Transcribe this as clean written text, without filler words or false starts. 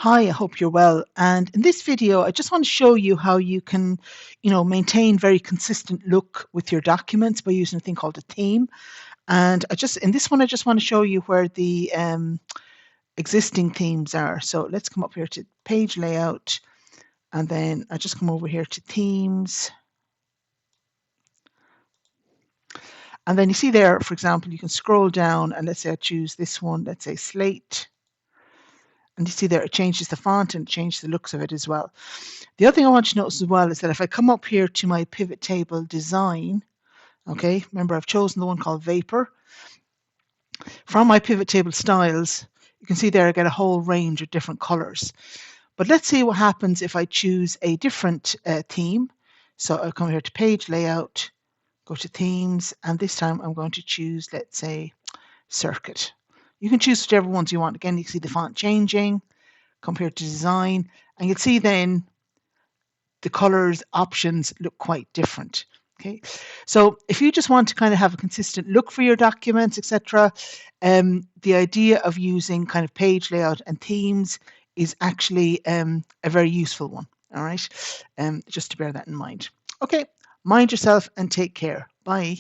Hi, I hope you're well. And in this video, I just want to show you how you can, maintain very consistent look with your documents by using a thing called a theme. And in this one, I just want to show you where the existing themes are. So let's come up here to page layout, and then I just come over here to themes. And then you see there, for example, you can scroll down and let's say I choose this one, let's say Slate. And you see there, it changes the font and it changes the looks of it as well. The other thing I want you to notice as well is that if I come up here to my pivot table design, okay, remember I've chosen the one called Vapor. From my pivot table styles, you can see there I get a whole range of different colors. But let's see what happens if I choose a different theme. So I'll come here to page layout, go to themes, and this time I'm going to choose, let's say, circuit. You can choose whichever ones you want. Again, you can see the font changing compared to design, and you'll see then the colors options look quite different. Okay, so if you just want to kind of have a consistent look for your documents, etc., the idea of using kind of page layout and themes is actually a very useful one. All right, just to bear that in mind. Okay, mind yourself and take care. Bye.